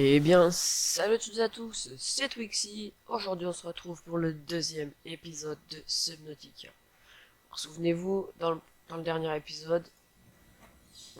Eh bien, salut à toutes et à tous, c'est Twixy. Aujourd'hui, on se retrouve pour le deuxième épisode de Subnautica. Alors, souvenez-vous, dans le dernier épisode,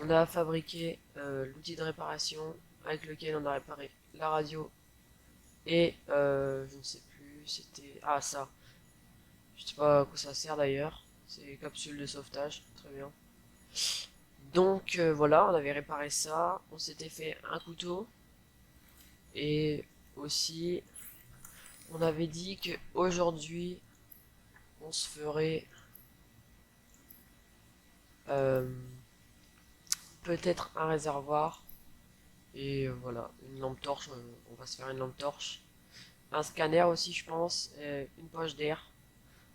on a fabriqué l'outil de réparation avec lequel on a réparé la radio et je ne sais plus, c'était... Ah, ça. Je sais pas à quoi ça sert d'ailleurs. C'est capsule de sauvetage, très bien. Donc voilà, on avait réparé ça, on s'était fait un couteau et aussi on avait dit que aujourd'hui on se ferait euh, peut-être un réservoir et voilà, une lampe torche, on va se faire une lampe torche. Un scanner aussi je pense, et une poche d'air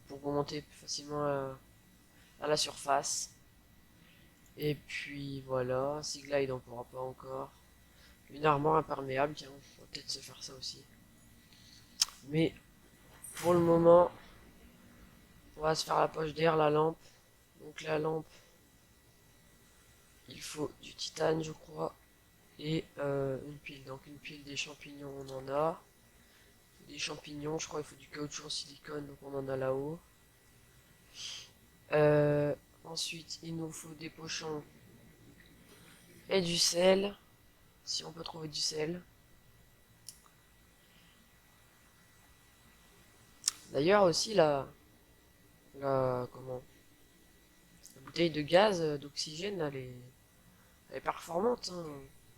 pour remonter plus facilement à la surface. Et puis voilà, Sea Glide on pourra pas encore. Une armoire imperméable, tiens, on va peut-être se faire ça aussi. Mais pour le moment, on va se faire la poche d'air, la lampe. Donc la lampe, il faut du titane je crois. Et une pile. Donc une pile des champignons, on en a. Des champignons, je crois qu'il faut du caoutchouc en silicone, donc on en a là-haut. Euh, Ensuite, il nous faut des pochons et du sel, si on peut trouver du sel. D'ailleurs aussi comment, la bouteille de gaz, d'oxygène, elle est performante, hein.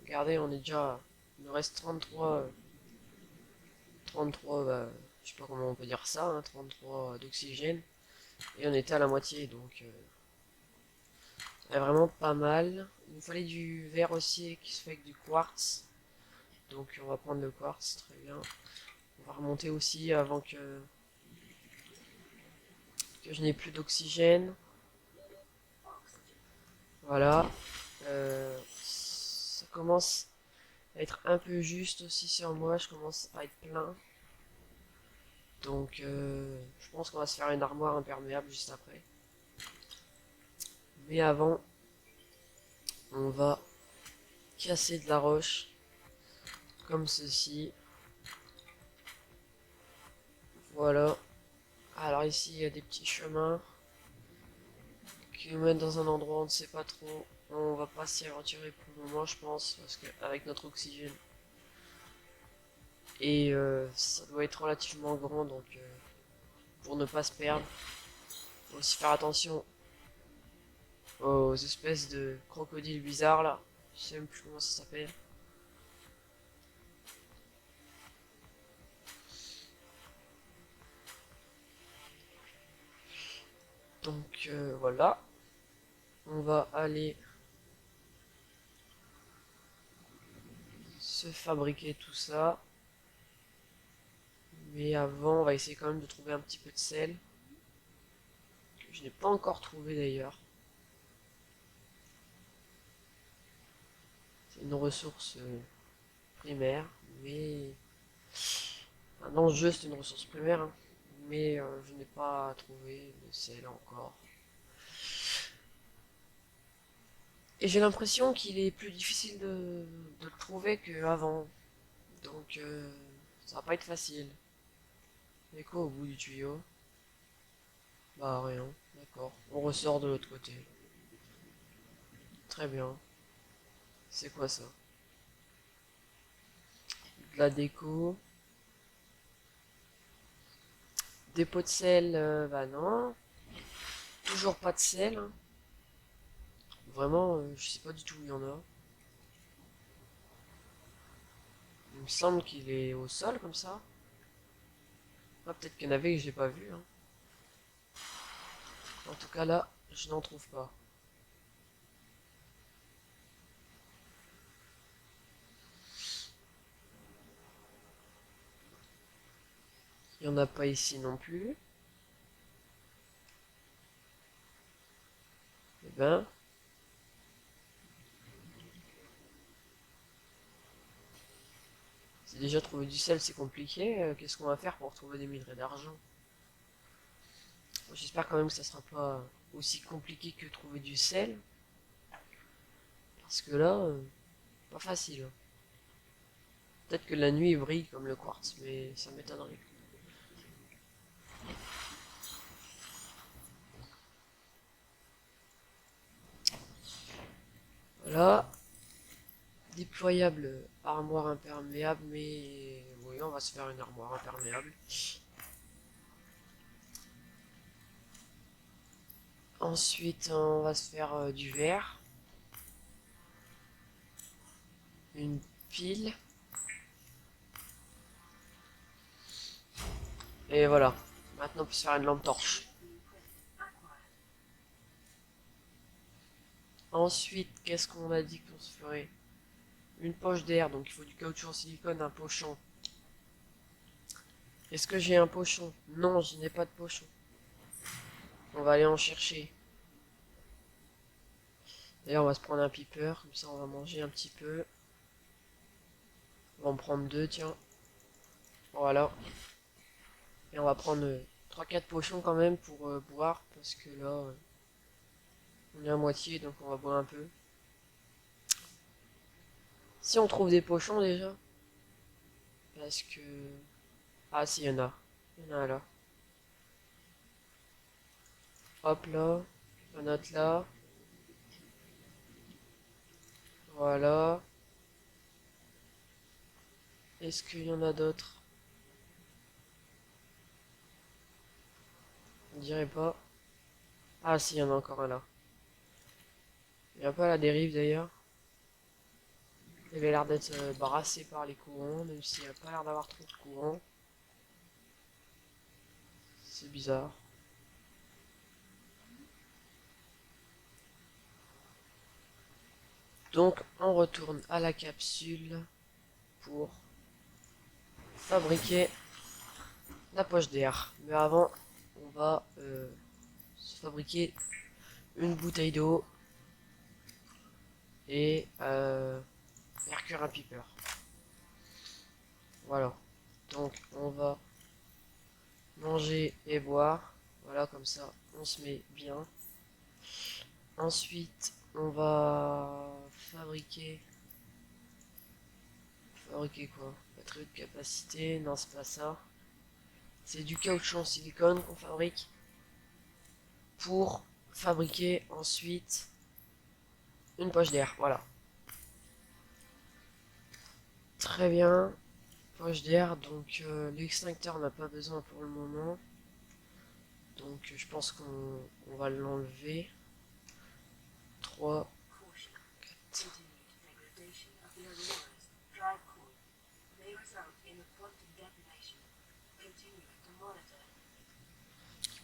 Regardez, on est déjà, il nous reste 33, je sais pas comment on peut dire ça, hein, 33 d'oxygène, et on était à la moitié, donc c'est vraiment pas mal. Il nous fallait du verre aussi qui se fait avec du quartz. Donc on va prendre le quartz, très bien. On va remonter aussi avant que je n'ai plus d'oxygène. Voilà. Ça commence à être un peu juste aussi sur moi. Je commence à être plein. Donc je pense qu'on va se faire une armoire imperméable juste après. Mais avant, on va casser de la roche comme ceci. Voilà. Alors ici, il y a des petits chemins qui nous mènent dans un endroit où on ne sait pas trop. On va pas s'y aventurer pour le moment, je pense, parce qu'avec notre oxygène. Et ça doit être relativement grand, donc pour ne pas se perdre, faut aussi faire attention aux espèces de crocodiles bizarres là. Je sais même plus comment ça s'appelle. Donc voilà, on va aller se fabriquer tout ça. Mais avant, on va essayer quand même de trouver un petit peu de sel, que je n'ai pas encore trouvé d'ailleurs. C'est une ressource primaire, mais... Un enjeu, c'est une ressource primaire, hein. Mais je n'ai pas trouvé de sel encore. Et j'ai l'impression qu'il est plus difficile de le trouver qu'avant. Donc ça va pas être facile. Mais quoi au bout du tuyau? Bah rien, d'accord. On ressort de l'autre côté. Très bien. C'est quoi ça? De la déco. Des pots de sel, bah non. Toujours pas de sel, hein. Vraiment, je sais pas du tout où il y en a. Il me semble qu'il est au sol comme ça. Ah, peut-être qu'il y en avait que j'ai pas vu, hein. En tout cas là, je n'en trouve pas. Il n'y en a pas ici non plus. Eh ben, c'est déjà trouver du sel, c'est compliqué. Qu'est-ce qu'on va faire pour trouver des minerais d'argent? Bon, j'espère quand même que ça sera pas aussi compliqué que trouver du sel. Parce que là, pas facile. Peut-être que la nuit il brille comme le quartz, mais ça m'étonnerait. Voilà. Déployable armoire imperméable, mais oui, on va se faire une armoire imperméable. Ensuite, on va se faire du verre, une pile, et voilà. Maintenant, on peut se faire une lampe torche. Ensuite, qu'est-ce qu'on a dit qu'on se ferait? Une poche d'air, donc il faut du caoutchouc en silicone, un pochon. Est-ce que j'ai un pochon? Non, je n'ai pas de pochon. On va aller en chercher. D'ailleurs, on va se prendre un piper, comme ça on va manger un petit peu. On va en prendre deux, tiens. Voilà. Et on va prendre 3-4 pochons quand même pour boire, parce que là, on est à moitié, donc on va boire un peu. Si on trouve des pochons déjà, parce que... Ah si, il y en a. Il y en a là. Hop là. Un autre là. Voilà. Est-ce qu'il y en a d'autres? On dirait pas. Ah si, il y en a encore un là. Il n'y a pas à la dérive d'ailleurs. Il avait l'air d'être brassé par les courants, même s'il n'y a pas l'air d'avoir trop de courant. C'est bizarre. Donc on retourne à la capsule pour fabriquer la poche d'air. Mais avant, on va se fabriquer une bouteille d'eau et faire cuire un piper. Voilà. Donc on va manger et boire. Voilà, comme ça on se met bien. Ensuite, on va fabriquer. Fabriquer quoi? Batterie de capacité? Non, c'est pas ça. C'est du caoutchouc en silicone qu'on fabrique pour fabriquer ensuite une poche d'air. Voilà. Très bien. Poche d'air, donc l'extincteur n'a pas besoin pour le moment. Donc je pense qu'on va l'enlever. 3, 4.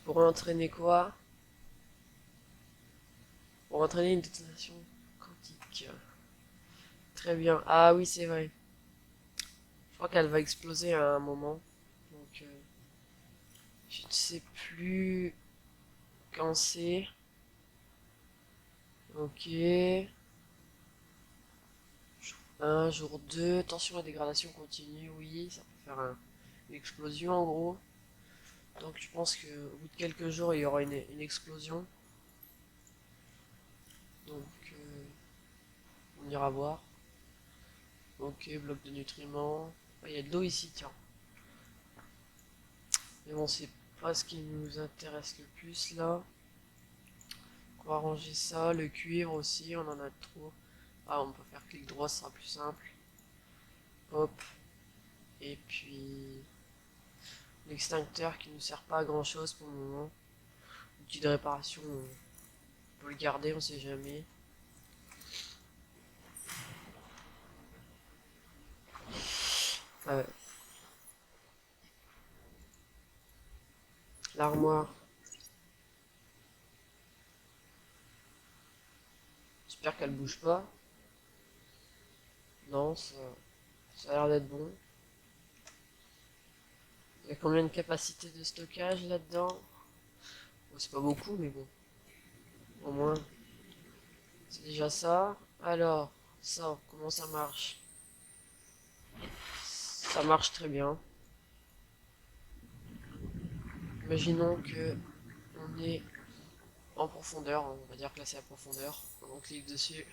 Pour entraîner quoi? Pour entraîner une détonation quantique. Très bien. Ah oui, c'est vrai. Je crois qu'elle va exploser à un moment. Donc je ne sais plus quand c'est. Ok. Un jour 2. Tension et dégradation continue. Oui, ça peut faire une explosion en gros. Donc je pense qu'au bout de quelques jours, il y aura une explosion. Donc on ira voir. Ok, bloc de nutriments. Ah, il y a de l'eau ici, tiens. Mais bon, c'est pas ce qui nous intéresse le plus là. On va ranger ça. Le cuivre aussi, on en a trop. Ah, on peut faire clic droit, ce sera plus simple. Hop. Et puis l'extincteur qui nous sert pas à grand chose pour le moment. Outil de réparation, on peut le garder, on sait jamais. Ouais. L'armoire. J'espère qu'elle bouge pas. Non, ça a l'air d'être bon. Il y a combien de capacité de stockage là-dedans? Bon, c'est pas beaucoup, mais bon. Au moins, c'est déjà ça. Alors, ça, comment ça marche? Ça marche très bien. Imaginons que on est en profondeur, on va dire que là c'est à profondeur. On clique dessus.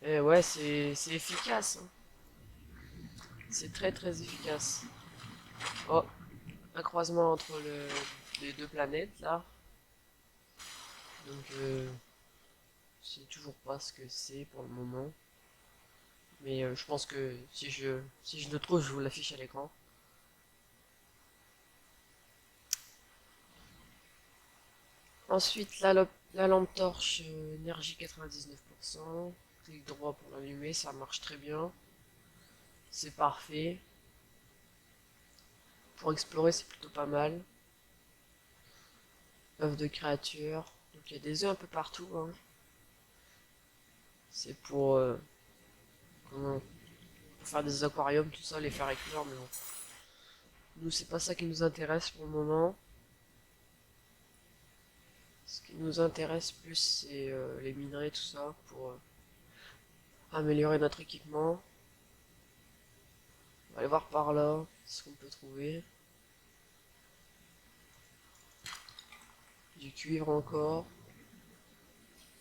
Et ouais, c'est efficace, hein. C'est très très efficace. Oh, un croisement entre les deux planètes là. Donc je sais toujours pas ce que c'est pour le moment. Mais je pense que si je le trouve, je vous l'affiche à l'écran. Ensuite, la lampe torche, énergie 99%. Clic droit pour l'allumer, ça marche très bien. C'est parfait. Pour explorer, c'est plutôt pas mal. Œuf de créature. Donc il y a des œufs un peu partout, hein. C'est comment, pour faire des aquariums, tout ça, les faire éclore, mais bon. Nous, c'est pas ça qui nous intéresse pour le moment. Ce qui nous intéresse plus, c'est les minerais, tout ça, pour améliorer notre équipement. On va aller voir par là ce qu'on peut trouver. Du cuivre encore.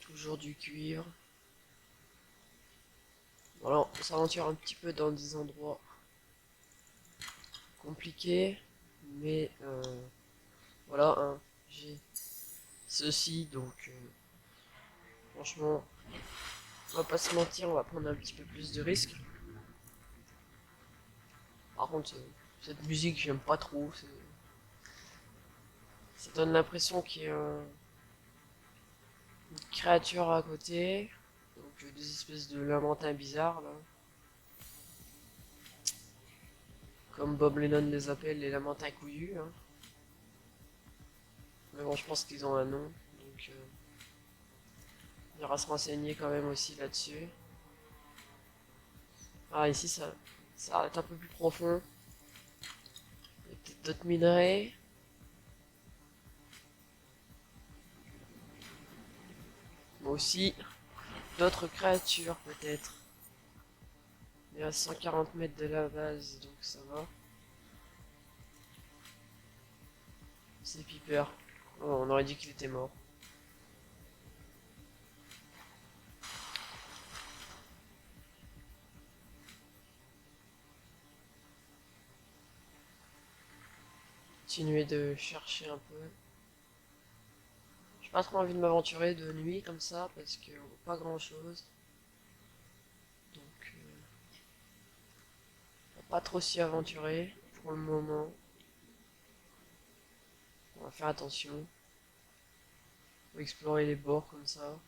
Toujours du cuivre. Voilà, on s'aventure un petit peu dans des endroits compliqués. Mais voilà, hein, j'ai ceci, donc franchement, on va pas se mentir, on va prendre un petit peu plus de risques. Par contre, cette musique, j'aime pas trop. Ça donne l'impression qu'il y a une créature à côté. Donc des espèces de lamentins bizarres là. Comme Bob Lennon les appelle, les lamentins couillus, hein. Mais bon, je pense qu'ils ont un nom. Donc il ira se renseigner quand même aussi là-dessus. Ah, ici ça va être un peu plus profond. Il y a peut-être d'autres minerais. Mais aussi d'autres créatures peut-être. Il est à 140 mètres de la base, donc ça va. C'est Piper. Oh, on aurait dit qu'il était mort. Continuer de chercher un peu. J'ai pas trop envie de m'aventurer de nuit comme ça parce qu'on voit pas grand chose. Donc on va pas trop s'y aventurer pour le moment. On va faire attention. On va explorer les bords comme ça.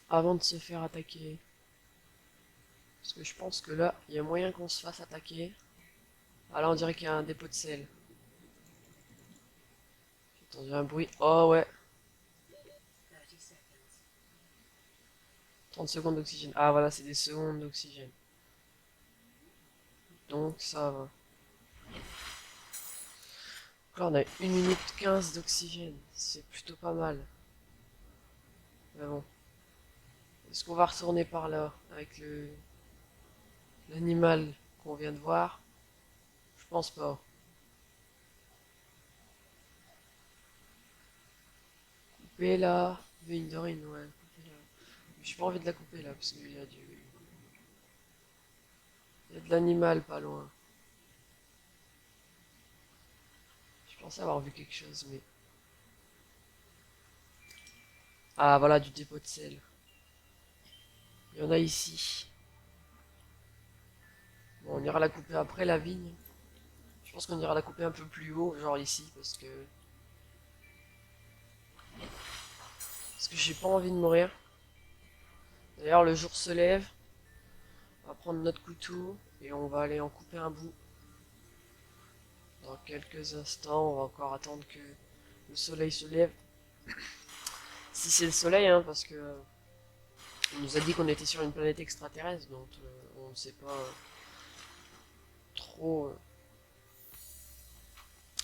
Avant de se faire attaquer. Parce que je pense que là, il y a moyen qu'on se fasse attaquer. Ah là, on dirait qu'il y a un dépôt de sel. J'ai entendu un bruit. Oh ouais, 30 secondes d'oxygène. Ah voilà, c'est des secondes d'oxygène. Donc ça va. Là, on a 1 minute 15 d'oxygène. C'est plutôt pas mal. Mais bon. Est-ce qu'on va retourner par là avec l'animal qu'on vient de voir? Je pense pas. Couper là. Vindorine, ouais. Couper là. J'ai pas envie de la couper là parce qu'il y a il y a de l'animal pas loin. Je pensais avoir vu quelque chose, mais. Ah voilà, du dépôt de sel. Il y en a ici. Bon, on ira la couper après la vigne. Je pense qu'on ira la couper un peu plus haut, genre ici, parce que j'ai pas envie de mourir. D'ailleurs, le jour se lève. On va prendre notre couteau et on va aller en couper un bout. Dans quelques instants, on va encore attendre que le soleil se lève. Si c'est le soleil, hein, parce que on nous a dit qu'on était sur une planète extraterrestre, donc on ne sait pas trop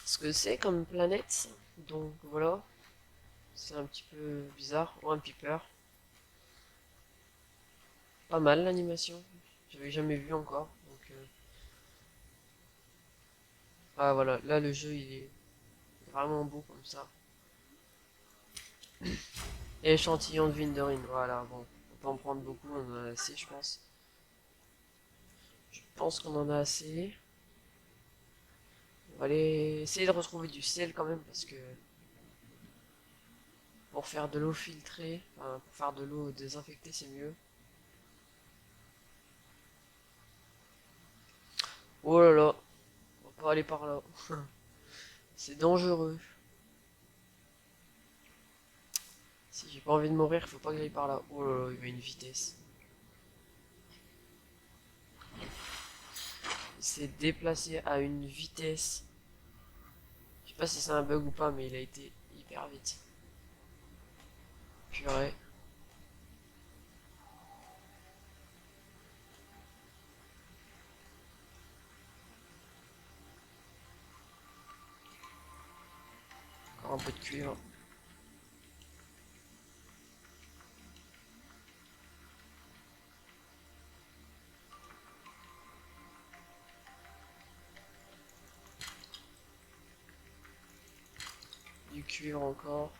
ce que c'est comme planète. Donc voilà, c'est un petit peu bizarre. Oh, un piper. Pas mal l'animation. J'avais jamais vu encore. Donc, ah voilà, là le jeu il est vraiment beau comme ça. Et échantillon de Vinderine, voilà, bon. pas en prendre beaucoup, on en a assez, je pense. Je pense qu'on en a assez. On va aller essayer de retrouver du sel quand même, parce que pour faire de l'eau filtrée, enfin, pour faire de l'eau désinfectée, c'est mieux. Oh là là, on va pas aller par là. C'est dangereux. Si j'ai pas envie de mourir, faut pas que j'aille par là. Oh là là, il y a une vitesse. Il s'est déplacé à une vitesse. Je sais pas si c'est un bug ou pas, mais il a été hyper vite. Purée. Encore un peu de cuivre. Du cuivre encore.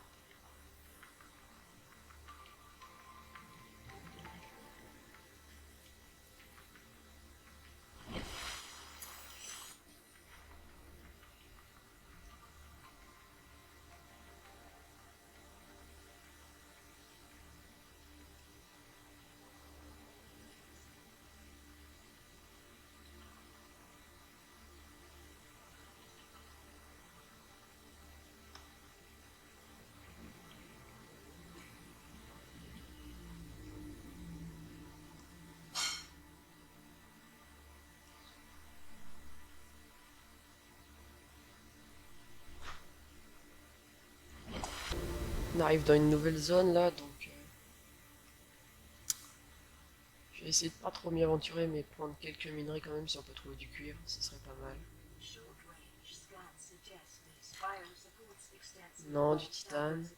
On arrive dans une nouvelle zone là, donc je vais essayer de pas trop m'y aventurer, mais prendre quelques minerais quand même si on peut trouver du cuivre, ce serait pas mal. Non, du titane.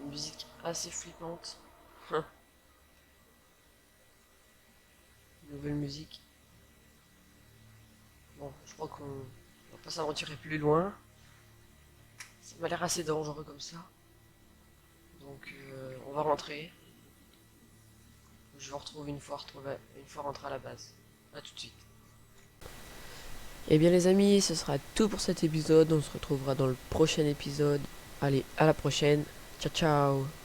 Une musique assez flippante. Nouvelle musique. Bon, je crois qu'on va pas s'aventurer plus loin. Ça m'a l'air assez dangereux comme ça. Donc on va rentrer. Je vous retrouve une fois rentré à la base. A tout de suite. Et bien les amis, ce sera tout pour cet épisode. On se retrouvera dans le prochain épisode. Allez, à la prochaine. Ciao ciao.